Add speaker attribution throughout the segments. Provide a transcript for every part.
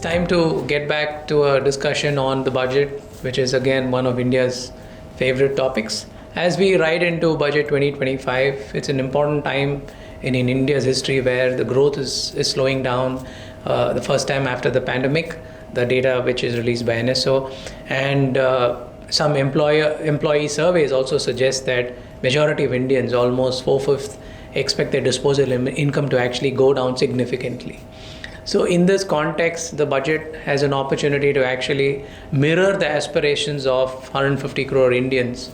Speaker 1: It's time to get back to a discussion on the budget, which is again one of India's favorite topics. As we ride into budget 2025, it's an important time in India's history where the growth is slowing down. The first time after the pandemic, the data which is released by NSO, and some employee surveys also suggest that majority of Indians, almost 4/5, expect their disposable income to actually go down significantly. So in this context, the budget has an opportunity to actually mirror the aspirations of 150 crore Indians.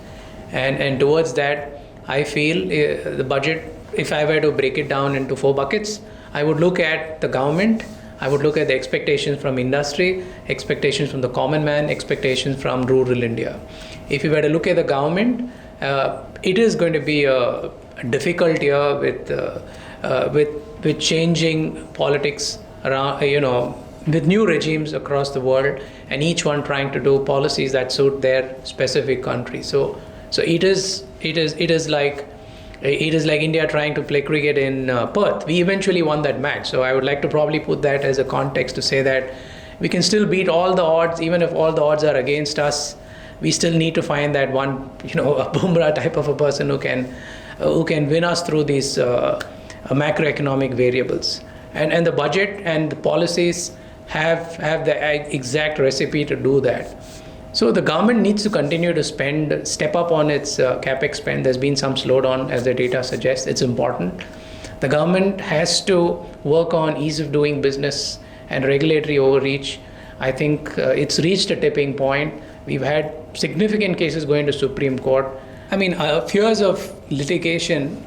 Speaker 1: And towards that, I feel the budget, if I were to break it down into 4 buckets, I would look at the government, I would look at the expectations from industry, expectations from the common man, expectations from rural India. If you were to look at the government, it is going to be a difficult year with changing politics around, with new regimes across the world, and each one trying to do policies that suit their specific country. So it is like India trying to play cricket in Perth. We eventually won that match. So I would like to probably put that as a context to say that we can still beat all the odds, even if all the odds are against us. We still need to find that one, a Bumrah type of a person who can win us through these macroeconomic variables. And the budget and the policies have the exact recipe to do that. So the government needs to continue to step up on its capex spend. There's been some slowdown, as the data suggests. It's important. The government has to work on ease of doing business and regulatory overreach. I think it's reached a tipping point. We've had significant cases going to Supreme Court. I mean, fears of litigation,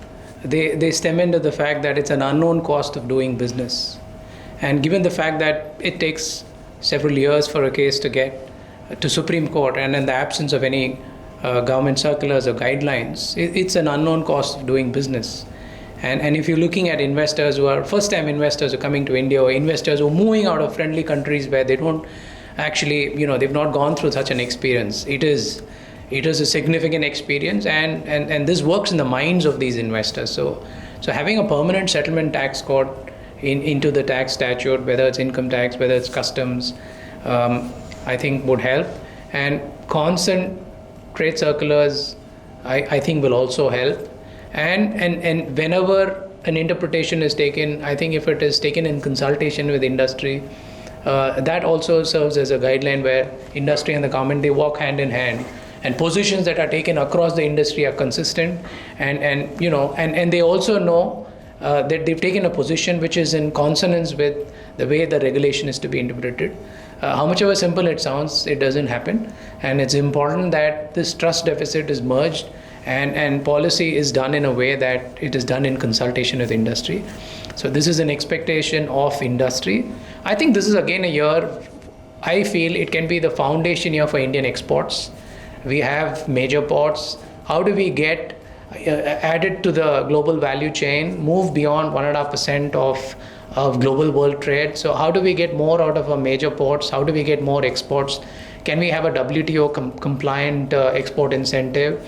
Speaker 1: they stem into the fact that it's an unknown cost of doing business. And given the fact that it takes several years for a case to get to Supreme Court, and in the absence of any government circulars or guidelines, it's an unknown cost of doing business. And if you're looking at investors who are first-time investors who are coming to India, or investors who are moving out of friendly countries where they don't actually, they've not gone through such an experience, it is a significant experience, and this works in the minds of these investors. So having a permanent settlement tax code into the tax statute, whether it's income tax, whether it's customs, I think would help. And constant trade circulars, I think will also help. And whenever an interpretation is taken, I think if it is taken in consultation with industry, that also serves as a guideline where industry and the government, they walk hand in hand. And positions that are taken across the industry are consistent, and they also know that they've taken a position which is in consonance with the way the regulation is to be interpreted. How much ever simple it sounds, it doesn't happen, and it's important that this trust deficit is merged and policy is done in a way that it is done in consultation with industry. So this is an expectation of industry. I think this is again a year, I feel it can be the foundation year for Indian exports. We have major ports. How do we get added to the global value chain, move beyond 1.5% of global world trade? So how do we get more out of our major ports? How do we get more exports? Can we have a WTO-compliant export incentive?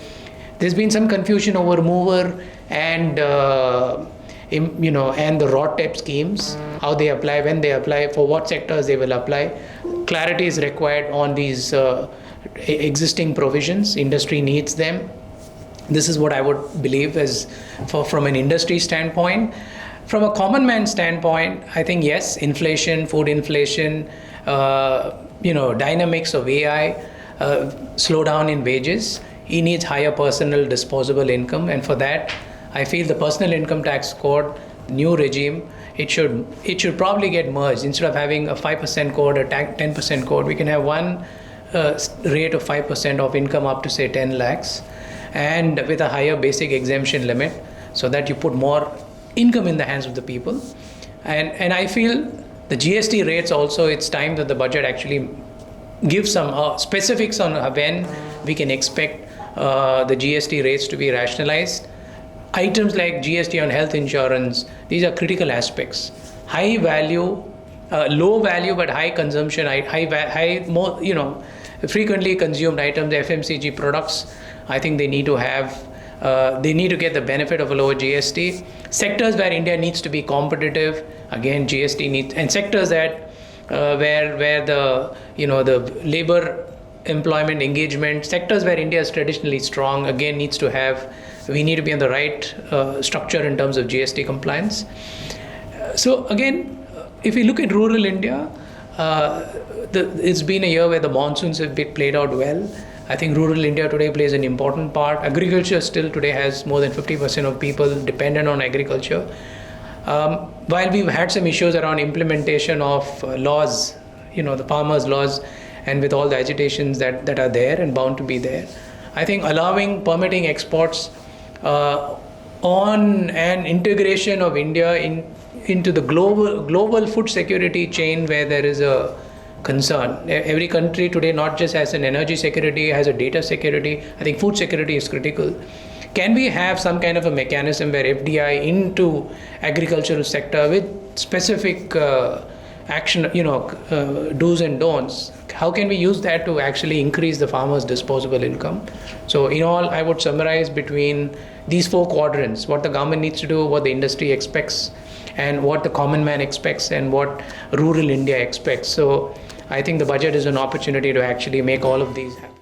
Speaker 1: There's been some confusion over mover and the RODTEP schemes, how they apply, when they apply, for what sectors they will apply. Clarity is required on these existing provisions. Industry needs them. This is what I would believe is from an industry standpoint. From a common man standpoint, I think yes, inflation, food inflation, dynamics of AI, slowdown in wages. He needs higher personal disposable income, and for that, I feel the personal income tax code, new regime, it should probably get merged. Instead of having a 5% code or 10% code, we can have one rate of 5% of income up to say 10 lakhs, and with a higher basic exemption limit, so that you put more income in the hands of the people. And I feel the GST rates also, it's time that the budget actually gives some specifics on when we can expect the GST rates to be rationalized. Items like GST on health insurance, these are critical aspects. High value, low value but high consumption, frequently consumed items, FMCG products, I think they need to get the benefit of a lower GST. Sectors where India needs to be competitive, again GST needs, and sectors that where the labor employment engagement sectors where India is traditionally strong again we need to be on the right structure in terms of GST compliance. So again, if we look at rural India, it's been a year where the monsoons have been played out well. I think rural India today plays an important part. Agriculture still today has more than 50% of people dependent on agriculture. While we've had some issues around implementation of laws, the farmers' laws, and with all the agitations that are there and bound to be there, I think permitting exports on an integration of India into the global food security chain where there is a concern. Every country today not just has an energy security, has a data security. I think food security is critical. Can we have some kind of a mechanism where FDI into agricultural sector with specific action, do's and don'ts? How can we use that to actually increase the farmer's disposable income? So in all, I would summarize between these 4 quadrants: what the government needs to do, what the industry expects, and what the common man expects, and what rural India expects. So I think the budget is an opportunity to actually make all of these happen.